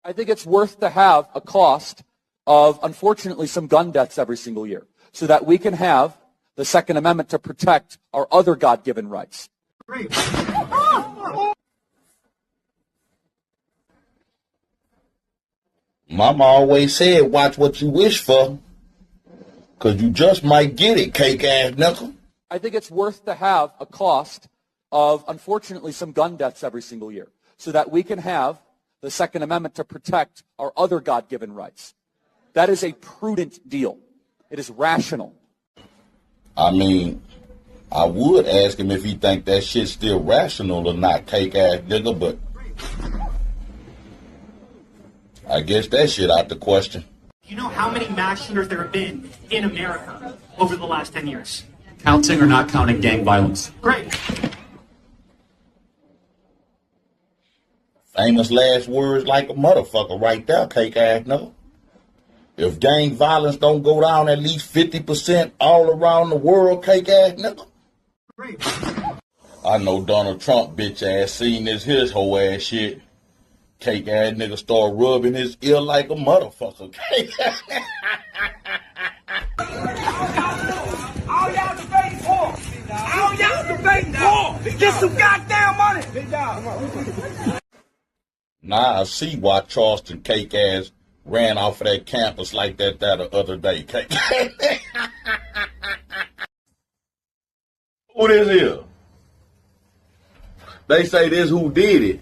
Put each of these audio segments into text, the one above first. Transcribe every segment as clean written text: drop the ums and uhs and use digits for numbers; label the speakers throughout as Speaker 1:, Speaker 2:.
Speaker 1: I think it's worth to have a cost of, unfortunately, some gun deaths every single year so that we can have the Second Amendment to protect our other God-given rights.
Speaker 2: Great.
Speaker 3: Mama always said, watch what you wish for, because you just might get it, cake-ass knuckle.
Speaker 1: I think it's worth to have a cost of, unfortunately, some gun deaths every single year so that we can have the Second Amendment to protect our other God-given rights. That is a prudent deal. It is rational.
Speaker 3: I mean, I would ask him if he think that shit's still rational or not, cake-ass nigga, but I guess that shit out the question.
Speaker 2: You know how many mass shooters there have been in America over the last 10 years?
Speaker 4: Counting or not counting gang violence?
Speaker 2: Great.
Speaker 3: Famous last words like a motherfucker right there, cake-ass nigga. If gang violence don't go down at least 50% all around the world, cake-ass nigga.
Speaker 2: Great.
Speaker 3: I know Donald Trump bitch ass seen his whole ass shit. Cake-ass nigga start rubbing his ear like a motherfucker.
Speaker 5: All y'all debating for? All y'all debating for? Get some goddamn money.
Speaker 3: Now I see why Charleston cake ass ran off of that campus like that the other day. Cake. Who this is? They say this who did it.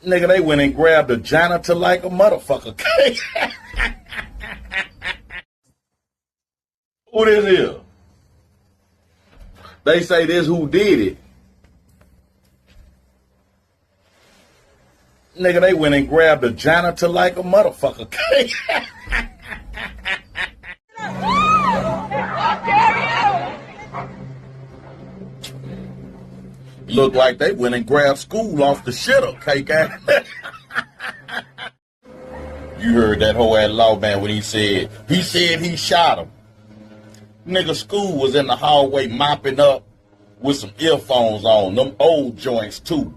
Speaker 3: Nigga, they went and grabbed a janitor like a motherfucker. Who this is? They say this who did it. Nigga, they went and grabbed a janitor like a motherfucker. Look like they went and grabbed school off the shitter, cake ass. You heard that whole ass lawman when he said he shot him. Nigga, school was in the hallway mopping up with some earphones on, them old joints too.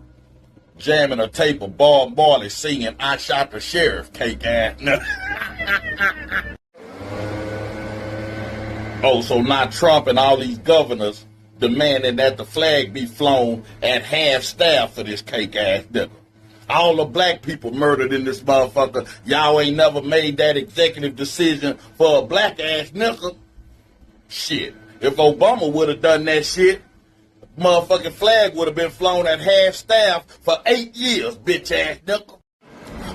Speaker 3: Jamming a tape of Bob Marley singing I Shot the Sheriff, cake ass. Oh, so now Trump and all these governors demanding that the flag be flown at half staff for this cake ass nigga. All the black people murdered in this motherfucker. Y'all ain't never made that executive decision for a black ass nigga. Shit, if Obama would have done that shit, motherfucking flag would have been flown at half staff for 8 years, bitch ass nigga.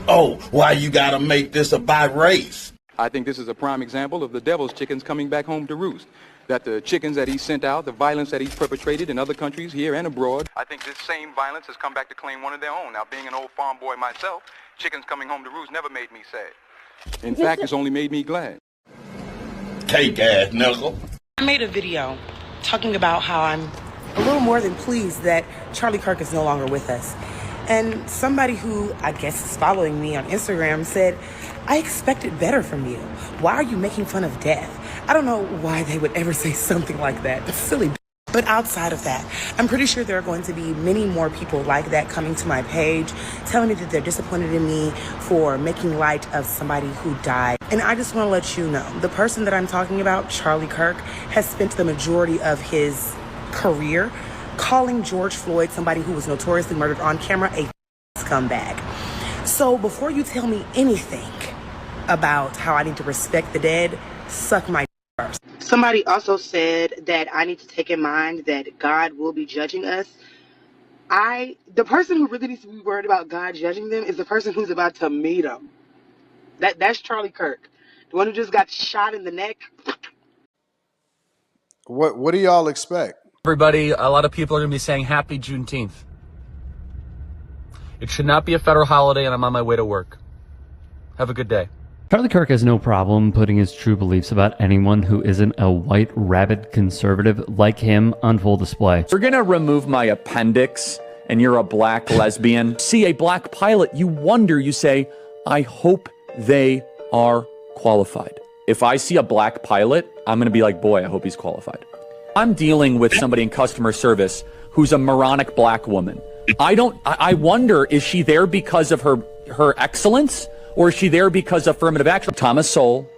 Speaker 3: Oh, why you gotta make this about race?
Speaker 6: I think this is a prime example of the devil's chickens coming back home to roost. That the chickens that he sent out, the violence that he's perpetrated in other countries, here and abroad, I think this same violence has come back to claim one of their own. Now, being an old farm boy myself, chickens coming home to roost never made me sad. In fact, it's only made me glad.
Speaker 3: Cake ass nigga.
Speaker 7: I made a video talking about how I'm a little more than pleased that Charlie Kirk is no longer with us. And somebody who I guess is following me on Instagram said, I expected better from you. Why are you making fun of death? I don't know why they would ever say something like that. It's silly. But outside of that, I'm pretty sure there are going to be many more people like that coming to my page, telling me that they're disappointed in me for making light of somebody who died. And I just want to let you know, the person that I'm talking about, Charlie Kirk, has spent the majority of his career calling George Floyd, somebody who was notoriously murdered on camera, a scumbag. So before you tell me anything about how I need to respect the dead, suck my first. Somebody also said that I need to take in mind that God will be judging us. The person who really needs to be worried about God judging them is the person who's about to meet him. That's Charlie Kirk, the one who just got shot in the neck.
Speaker 8: What do y'all expect?
Speaker 9: Everybody, a lot of people are going to be saying Happy Juneteenth. It should not be a federal holiday, and I'm on my way to work. Have a good day.
Speaker 10: Charlie Kirk has no problem putting his true beliefs about anyone who isn't a white, rabid conservative like him on full display.
Speaker 11: We're gonna remove my appendix and you're a black lesbian. See a black pilot, you wonder, you say, I hope they are qualified. If I see a black pilot, I'm gonna be like, boy, I hope he's qualified. I'm dealing with somebody in customer service who's a moronic black woman I wonder, is she there because of her excellence, or is she there because of affirmative action? Thomas Sowell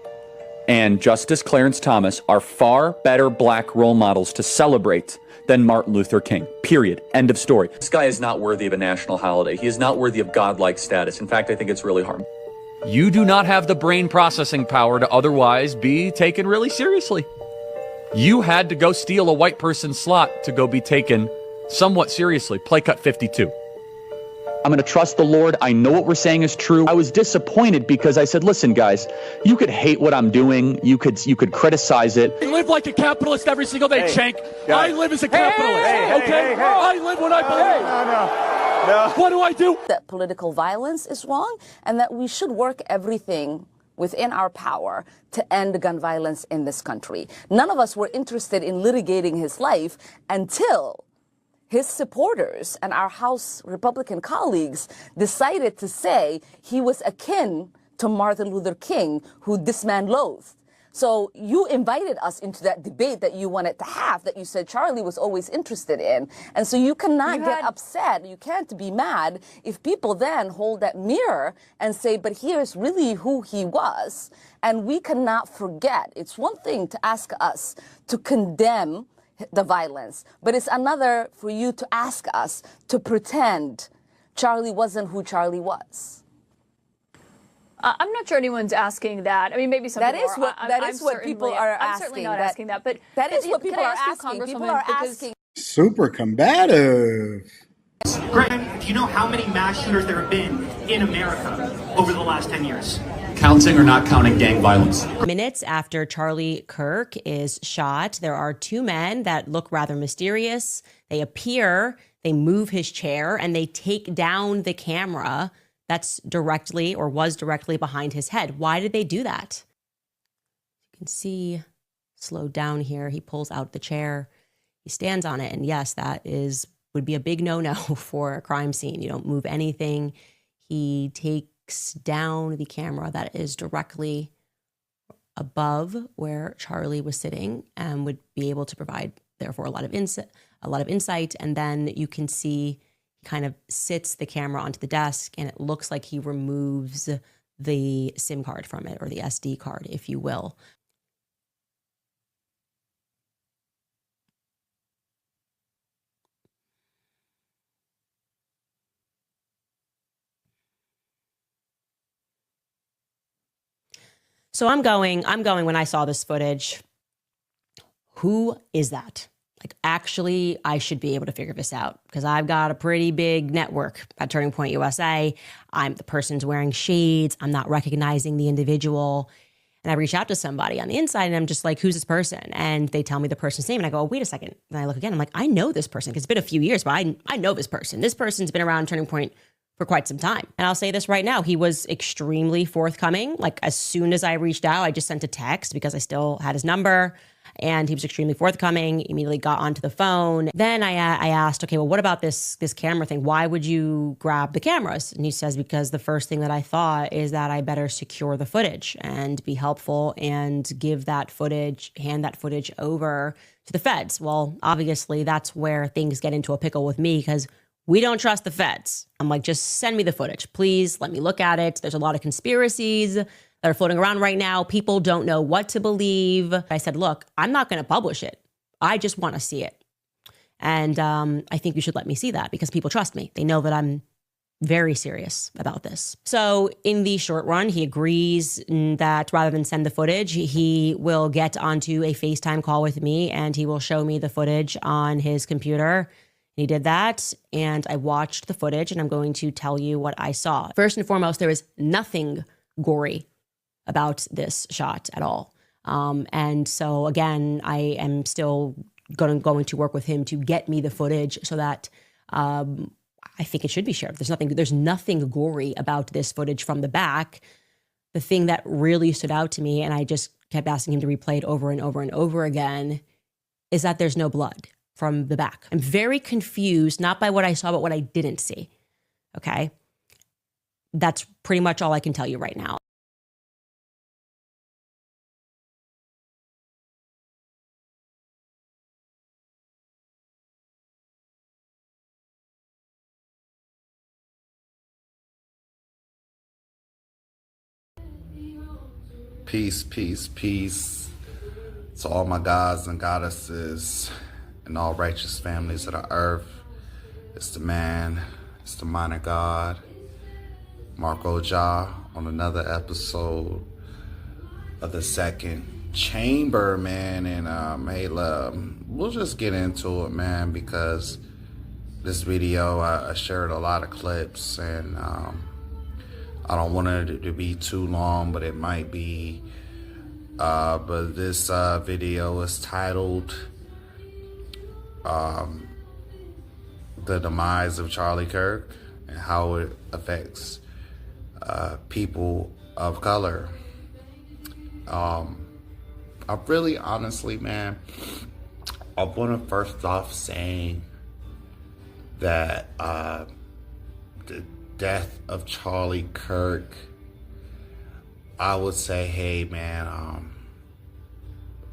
Speaker 11: and Justice Clarence Thomas are far better black role models to celebrate than Martin Luther King. Period. End of story. This guy is not worthy of a national holiday. He is not worthy of godlike status. In fact, I think it's really harmful.
Speaker 9: You do not have the brain processing power to otherwise be taken really seriously. You had to go steal a white person's slot to go be taken somewhat seriously. Play cut 52.
Speaker 11: I'm going to trust the Lord. I know what we're saying is true. I was disappointed because I said, listen, guys, you could hate what I'm doing. You could criticize it.
Speaker 9: I live like a capitalist every single day, Cenk. I live as a capitalist, okay? I live what I believe. No. What do I do?
Speaker 12: That political violence is wrong and that we should work everything within our power to end gun violence in this country. None of us were interested in litigating his life until his supporters and our House Republican colleagues decided to say he was akin to Martin Luther King, who this man loathed. So you invited us into that debate that you wanted to have, that you said Charlie was always interested in. And so you cannot get upset. You can't be mad if people then hold that mirror and say, but here's really who he was. And we cannot forget. It's one thing to ask us to condemn the violence, but it's another for you to ask us to pretend Charlie wasn't who Charlie was.
Speaker 13: I'm not sure anyone's asking that. I mean, maybe some
Speaker 12: that
Speaker 13: people
Speaker 12: is what
Speaker 13: are.
Speaker 12: that is what people are asking.
Speaker 13: I'm certainly not asking that, but
Speaker 12: that is what people are asking. People are asking.
Speaker 8: Super combative.
Speaker 2: Greg, do you know how many mass shooters there have been in America over the last 10 years?
Speaker 4: Counting or not counting gang violence?
Speaker 14: Minutes after Charlie Kirk is shot, there are two men that look rather mysterious. They appear, they move his chair, and they take down the camera that's directly or was directly behind his head. Why did they do that? You can see, slowed down here, he pulls out the chair, he stands on it, and yes, that would be a big no-no for a crime scene. You don't move anything. He takes down the camera that is directly above where Charlie was sitting and would be able to provide, therefore, a lot of insight. And then you can see he kind of sits the camera onto the desk, and it looks like he removes the SIM card from it, or the SD card, if you will. So I'm going when I saw this footage, who is that? Like, actually, I should be able to figure this out because I've got a pretty big network at Turning Point USA. The person's wearing shades. I'm not recognizing the individual. And I reach out to somebody on the inside and I'm just like, who's this person? And they tell me the person's name and I go, oh, wait a second. And I look again, I'm like, I know this person because it's been a few years, but I know this person. This person's been around Turning Point for quite some time. And I'll say this right now, he was extremely forthcoming. Like, as soon as I reached out, I just sent a text because I still had his number, and he was extremely forthcoming, immediately got onto the phone. Then I asked, okay, well, what about this camera thing? Why would you grab the cameras? And he says, because the first thing that I thought is that I better secure the footage and be helpful and hand that footage over to the feds. Well, obviously that's where things get into a pickle with me because we don't trust the feds. I'm like, just send me the footage. Please let me look at it. There's a lot of conspiracies that are floating around right now. People don't know what to believe. I said, look, I'm not going to publish it. I just want to see it. And I think you should let me see that because people trust me. They know that I'm very serious about this. So in the short run, he agrees that rather than send the footage, he will get onto a FaceTime call with me and he will show me the footage on his computer. He did that, and I watched the footage, and I'm going to tell you what I saw. First and foremost, there is nothing gory about this shot at all. And so, again, I am still going to work with him to get me the footage so that I think it should be shared. There's nothing gory about this footage from the back. The thing that really stood out to me, and I just kept asking him to replay it over and over and over again, is that there's no blood from the back. I'm very confused, not by what I saw, but what I didn't see. Okay? That's pretty much all I can tell you right now.
Speaker 15: Peace, peace, peace to all my gods and goddesses and all righteous families of the earth. It's the man, it's the minor god, Marco Ja, on another episode of the second chamber, man. And hey, we'll just get into it, man, because this video, I shared a lot of clips, and I don't want it to be too long, but it might be. But this video is titled The Demise of Charlie Kirk and How It Affects People of Color. I really, honestly, man, I want to first off saying that the death of Charlie Kirk, I would say, hey, man,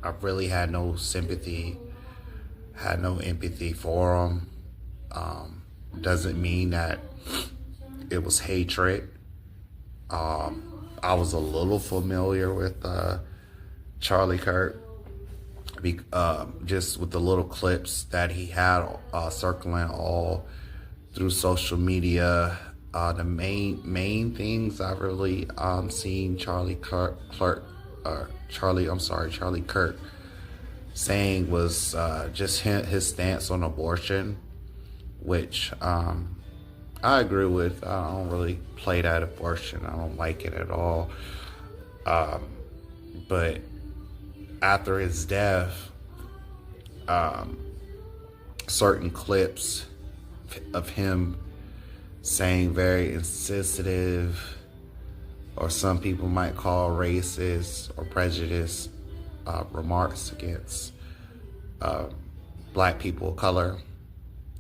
Speaker 15: I really had no sympathy, had no empathy for him. Doesn't mean that it was hatred. I was a little familiar with Charlie Kirk, just with the little clips that he had circling all through social media. The main things I've really seen Charlie Kirk saying was just his stance on abortion, which I agree with. I don't really play that abortion. I don't like it at all. But after his death, certain clips of him saying very insensitive, or some people might call racist or prejudiced remarks against black people of color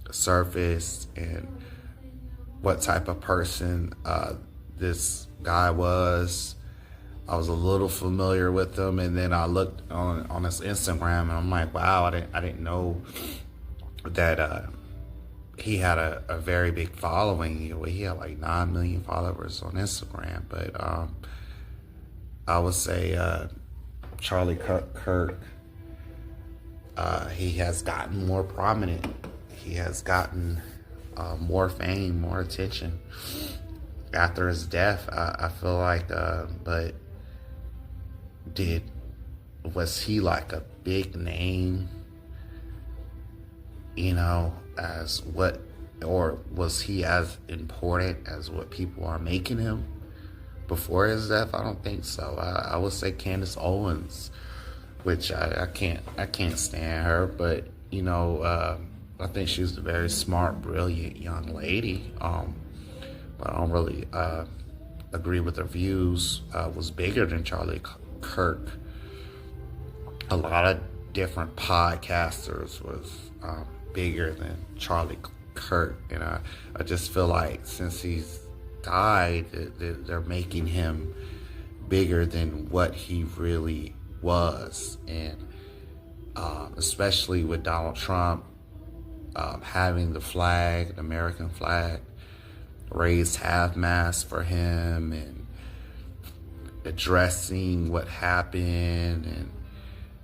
Speaker 15: surfaced, and what type of person this guy was. I was a little familiar with him, and then I looked on his Instagram, and I'm like, wow, I didn't know that he had a very big following. You know, he had like 9 million followers on Instagram. But I would say Charlie Kirk, he has gotten more prominent. He has gotten more fame, more attention after his death. I feel like, but was he like a big name, you know, as what, or was he as important as what people are making him before his death? I don't think so. I would say Candace Owens, which I can't stand her, but you know, I think she's a very smart, brilliant young lady. But I don't really agree with her views. Was bigger than Charlie Kirk. A lot of different podcasters was bigger than Charlie Kirk, and I just feel like since he's died, they're making him bigger than what he really was. And especially with Donald Trump having the flag, the American flag, raised half-mast for him, and addressing what happened, and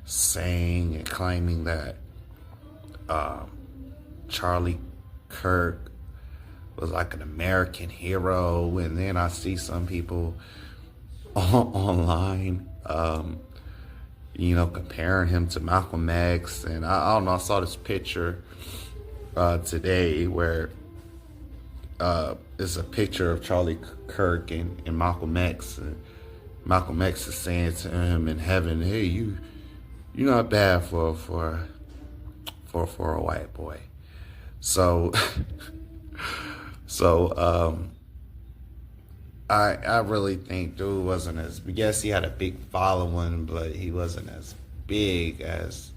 Speaker 15: saying and claiming that Charlie Kirk was like an American hero. And then I see some people online, you know, comparing him to Malcolm X. And I don't know, I saw this picture today where it's a picture of Charlie Kirk and Malcolm X. And Malcolm X is saying to him in heaven, hey, you're not bad for a white boy. So, I really think dude wasn't as, yes, he had a big following, but he wasn't as big as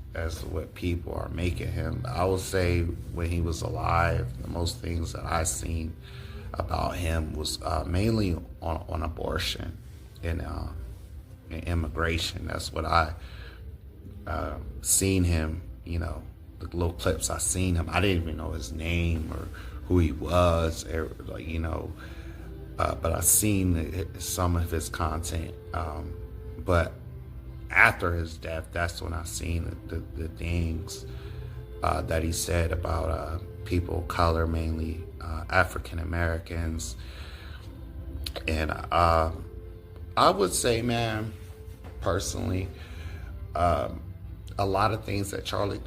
Speaker 15: what people are making him. I would say when he was alive, the most things that I seen about him was mainly on abortion and immigration. That's what I seen him, you know, the little clips I seen him. I didn't even know his name or who he was, or, like, you know, but I seen some of his content. But after his death, that's when I seen the things that he said about people of color, mainly African Americans. And I would say, man, personally, a lot of things that Charlie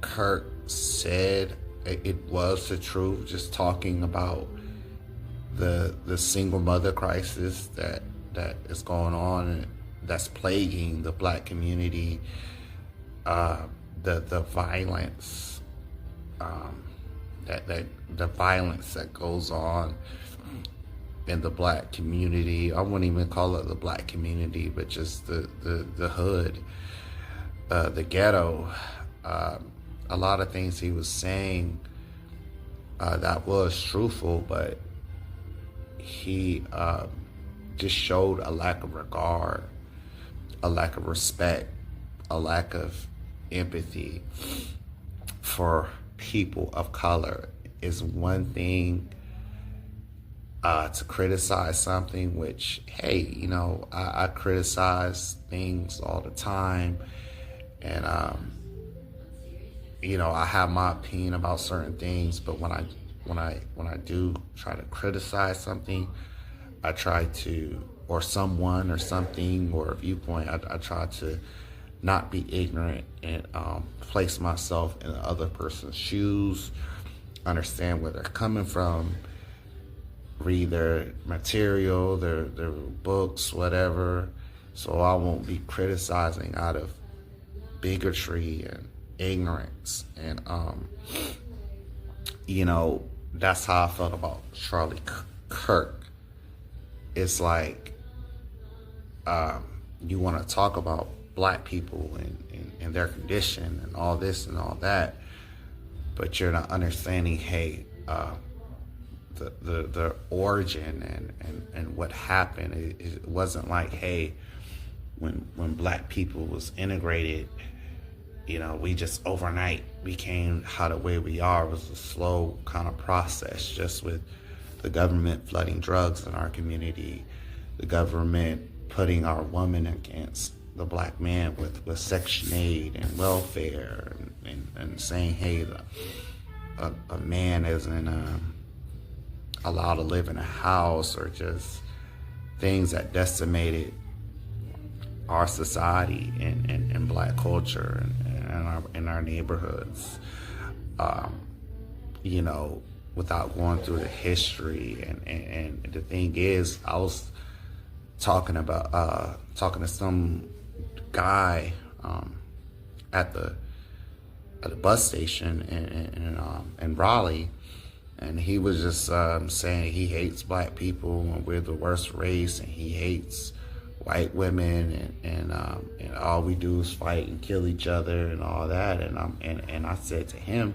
Speaker 15: Kirk said, it was the truth. Just talking about the single mother crisis that is going on and that's plaguing the black community, the violence, the violence that goes on in the black community. I wouldn't even call it the black community, but just the hood, the ghetto. A lot of things he was saying that was truthful, but he just showed a lack of regard, a lack of respect, a lack of empathy for people of color. Is one thing to criticize something, which, hey, you know, I criticize things all the time, and you know, I have my opinion about certain things, but when I do try to criticize something, I try to, or someone or something or a viewpoint, I try to not be ignorant and place myself in the other person's shoes, understand where they're coming from, read their material, their books, whatever, so I won't be criticizing out of bigotry and ignorance. And you know, that's how I felt about Charlie Kirk. It's like you want to talk about black people and their condition and all this and all that, but you're not understanding, hey, the origin and what happened. It wasn't like, hey, when black people was integrated, you know, we just overnight became how the way we are. It was a slow kind of process, just with the government flooding drugs in our community, the government putting our woman against the black man with Section 8 and welfare, and saying, hey, a man isn't allowed to live in a house, or just things that decimated our society and black culture and in our neighborhoods, you know, without going through the history. And the thing is, I was talking to some guy at the bus station in Raleigh, and he was just saying he hates black people and we're the worst race, and he hates white women, and all we do is fight and kill each other and all that. And I said to him,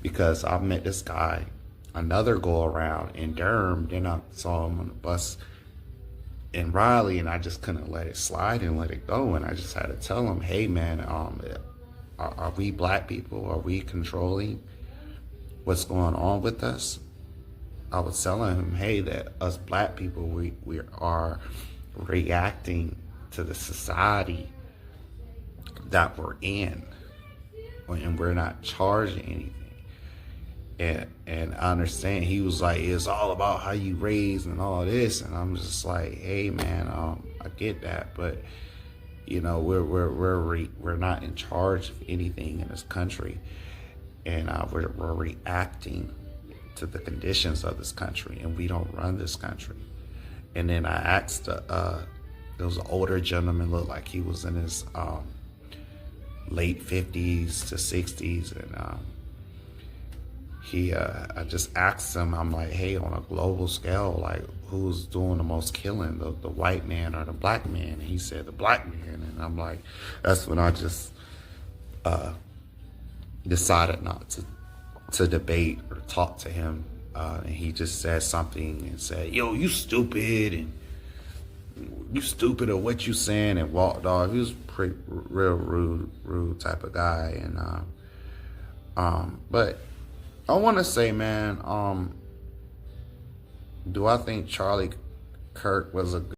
Speaker 15: because I met this guy another go around in Durham, then I saw him on the bus in Raleigh, and I just couldn't let it slide and let it go. And I just had to tell him, hey man, are we black people? Are we controlling what's going on with us? I was telling him, hey, that us black people, we are reacting to the society that we're in, and we're not charging anything. And I understand. He was like, it's all about how you raise and all this, and I'm just like, hey man, I get that, but you know, we're not in charge of anything in this country, and we're reacting to the conditions of this country, and we don't run this country. And then I asked, there was an older gentleman, looked like he was in his late 50s to 60s, and I just asked him, I'm like, hey, on a global scale, like, who's doing the most killing, the white man or the black man? And he said, the black man. And I'm like, that's when I just decided not to debate or talk to him. And he just said something and said, yo, you stupid, and you stupid at what you saying, and walked off. He was pretty real rude type of guy. And but I want to say, man, do I think Charlie Kirk was a